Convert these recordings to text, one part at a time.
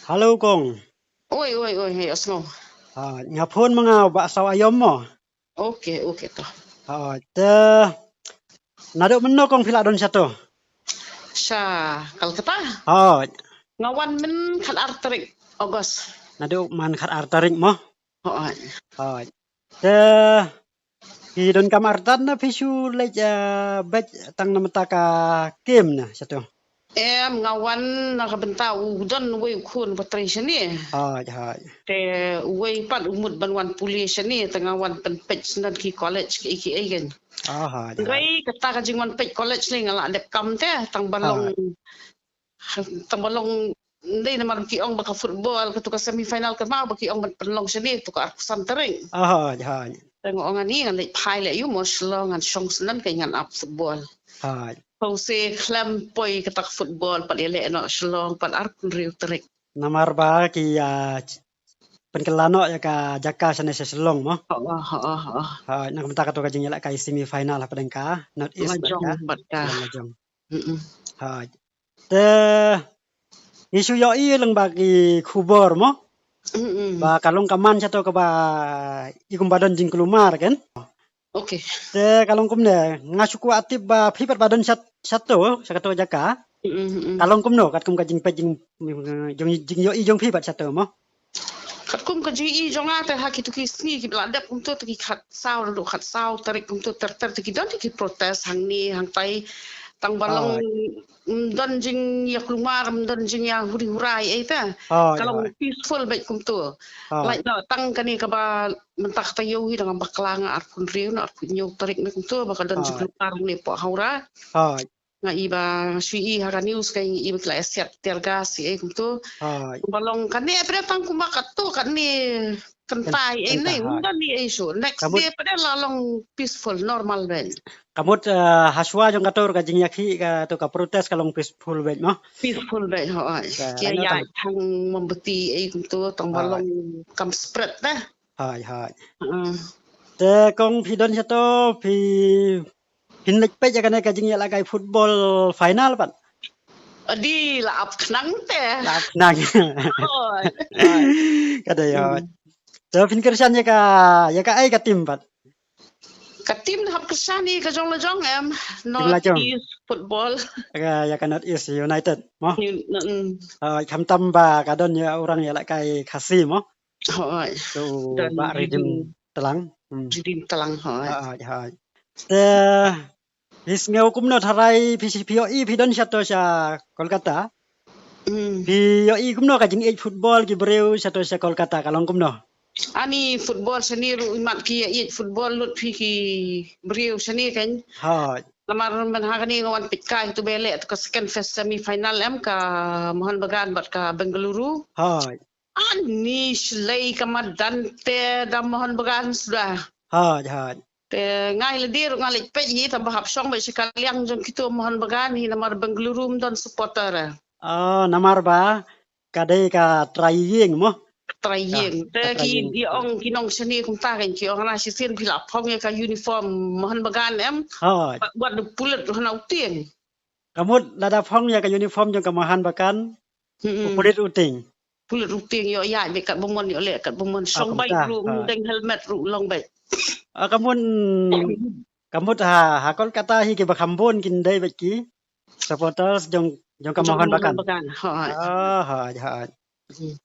Halo Kong. Hey, Osmo. Ngapun mga baksaw ayom mo. Okay toh. Te naduk meno Kong pila don satu. Kolkata. Oh, Ngawan men kat arterik Ogos. naduk man khat artarik mo. Oh. Te pi don kamartan na pisu lej bet tang namataka kim na satu. Ngawan nakabenta udon way kun patration ni. Te way pat umut banwan pulis ni tengawan penpej nan ki college ki iki agen. Way kata ka jingwan pej college ni ngalak dep kam te tang balong hindi naman kiong baka football ketuka semifinal ke mau baki ong penlong sini tuka arkusan tering. Tengok ngan ni ngan lek pai lek yu mo slong ngan song senan kai ngan up football. Kau se klam poi ketak football pat lek no slong pat arkun riu terik. Namar ba ki penkelano ya ka jaka sana seselong mo. Nak mentak tu ka jingela kai semifinal apa dengka not east batka. Lajong. Te isu yo i lang bagi kubor mo. Ba kalong kaman satu ke ba ikum badan jing kelumar kan. Okay. Te kalong kum ne ngasuku atip ba pipat badan satu satu jaka. Kalong kum no kat kum ka jing pe jing yo i jong pipat satu mo. Kat kum ka jing i jong ate ha kitu ki sni ki bladap kum tu ki khat saw ru khat saw tarik kum tu ter ki don ki protes hang ni hang tai tang balong don jing ya kelumar don jing ya huri hurai eta kalau peaceful baik kum tu like no tang kani ka ba mentak taiew hi dengan baklang arkun riu na arkun nyu tarik na kum tu bakal don jing kelumar ni po haura nga iba sui ha news kai iba kla esiat tergas si kum tu balong kani pada tang kum bakat tu kani kentai ini undan ni isu next day pada lalong peaceful normal ben. Kamut haswa jong kator ka jingiakhi ka to ka protes kalong peaceful bet mo. Peaceful bet kia ya thang membeti kum tu tang balong kam spread dah. Te kong pidon satu pinlek pe jaga ka jingia lagai football final pan. Adi la ap knang te. La ap knang. Kada ya. Te Nongkyrshan ya ka ai ka tim pan. Katim hap kesani ke jong lejong North East football. Ya ka North East United mo. Kam tamba kadon ya orang ya lakai kasi mo. So ba redim telang. Redim telang Te his ngau kumno tharai PCPOE pidon satu sa Kolkata. POE kumno ka jing football ki breu satu sa Kolkata kalong kumno. Ani football seni ru imat ki football lut pi ki breu seni kan. Lamar man hagani ngawan pitkai tu bele tu ka second phase semi final ka Mohon Bagan bat ka Bengaluru. Ani slay kamadan te da Mohon Bagan sudah. Te ngai le dir ngai pe yi ta bahap song ba sekaliang jong kitu Mohon Bagan hi namar Bengaluru don supporter. Namar ba kadai ka trying mo. Trying te ki di ong kinong seni kum ta kan ki ong na sisin pila phong ka uniform Mohon Bagan buat de pulet hana utien. Kamut lada phong ya ka uniform jong ka Mohon Bagan. Pulit uting. Pulit uting yo ya be kat bomon yo le kat bomon song bai ru deng helmet ru long bai. Kamut ha Kolkata hi ke bakambon kin dai beki. Supporters jong ka Mohon Bagan.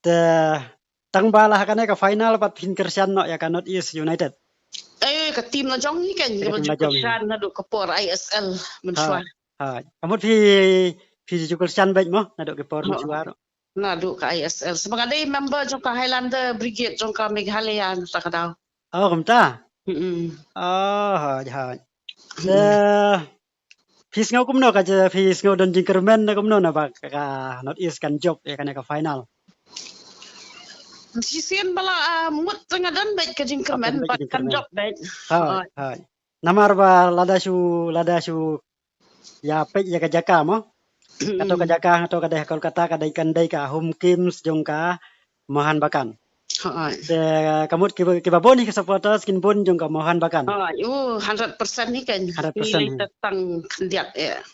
Te tang bala kana ka final pat Nongkyrshan no ya ka North East United. Ka tim na jong ni kan Nongkyrshan na do ka por ISL mensuar. Kamut pi Nongkyrshan bet mo na do ka por mensuar. Na do ka ISL sebagai day member jong ka Highlander Brigade jong ka Meghalaya ta ka daw. Kumta. Pis ngau kumno ka pis ngau don jingkermen na kumno na ba ka North East kan job ya kana ka final. Sisian bala mut tengah dan baik ke jingkermen bat kan job baik. Namar ba lada su ya pe ya ka jaka mo. Atau ka jaka atau ka deh Kolkata ka dai kan dai ka home games jong ka Mohon Bagan. Kamut kibaboni ke supporters kin pun jong ka Mohon Bagan. 100% ni kan. 100% nilai tentang kendiat ya.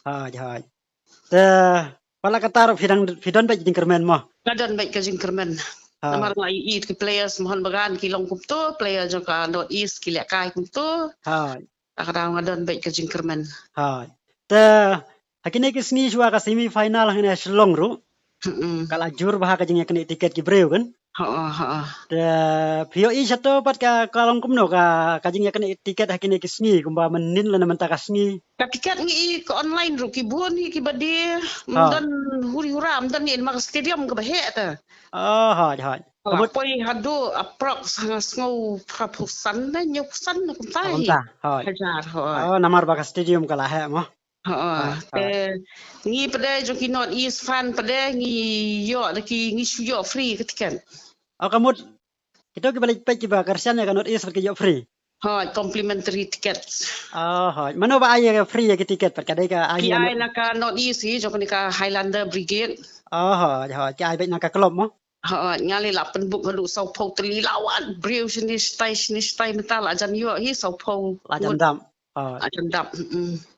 Te pala katar fidon baik jingkermen mo. Kadon baik ke Jingiakren. Namar ngai it ke players mohon bagan kilong kumto player joka North East kilek kai kumto. Hai. Kadang ngadon baik ke Jingiakren. Hai. Te hakine ke sni jua ka semi final hene Shlong ru. Kala jur bah ka jingiakren tiket ki breu kan. Ha. Te pio i sato pat ka kalong kumno ka jingiakren tiket hakine ke sni kumba menin lana menta ka sni. Ka tiket ngi ke online ru ki buon ki bade dan huri huram dan ni mak stadium ke bahe ta. Oh, hai. Poi hado approx ngau prapusan na nyusan na kumtai. Kumta. Hai. Hajar hai. Oh, namar ba ka stadium kala he mo. Ngi pada joki North East fan pada ngi yo ki ngi yo free ketikan. Oh, kamu kita ke balik pek ba kersan ya kan North East ke free. Complimentary ticket. Hai. Mana ba ai free ya tiket pat kadai ka ai. Ai na ka North East joki ka Highlander Brigade. Hai. Ai baik nak ka club mo. Ngali la penbuk halu sau pau teli lawan breu sini stai metal ajan yo hi sau pau ajan dam. Ajan dam.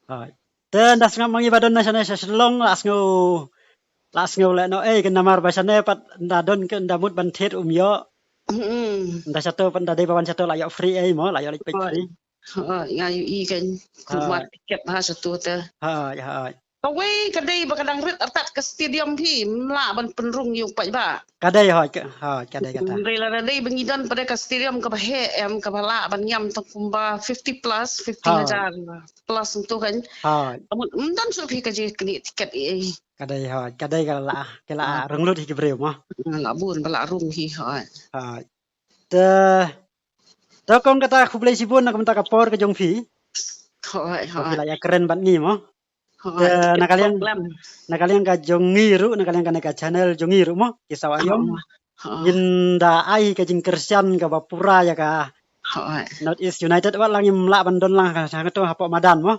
Hai. Dan das ngam mangi badon nasional Shlong las ngau le no kan namar basane pat ndadon ke ndamut bantet yo. Nda satu pan dai bawan satu layak free mo layak pek free. Ngayu i kan kumat tiket ha satu te. Hai. Kawai kadai bakadang rit atat ke stadium hi mla ban penrung yung pai ba. Kadai kadai kata. Rela dai bengidan pada ke stadium ke bahe ke bala ban nyam tok kumba 50 plus 50,000 plus untuk kan. Dan so fi kaje kini tiket i. Kadai kala runglut hi breu mo. Labun bala rung hi hai. Te kong kata khublai sibun nak menta kapor ke jongfi. Hai. Bila keren bat ni mo. Nakalian ka jongiru nakalian ka channel jongiru mo kisawayom yinda ai ka Jingiakren ka bapura ya ka North East United wa lang imla bandon lang ka sa to hapo madan mo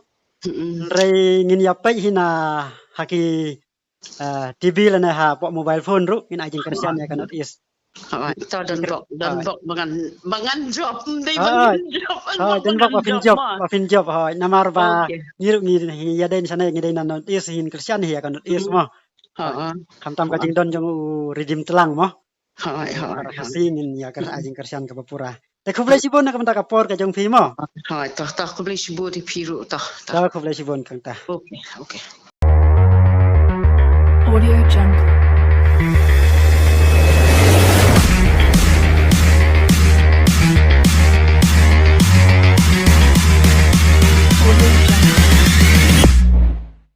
re ngin ya pe hina haki TV lana ha po mobile phone ru in Jingiakren ya ka North East. Ito dan bok bangan job dai dan bok wafin job namar ba ngiru ya den sana ngi den North East Jingiakren ya kan North East mo kamtam ka jingdon jong redeem telang mo hasin ya ka Jingiakren ka bapura te khublai sibon nak menta kapor ka jong fi mo tah khublai sibon di piru tah khublai sibon kang tah okay Audio Jungle.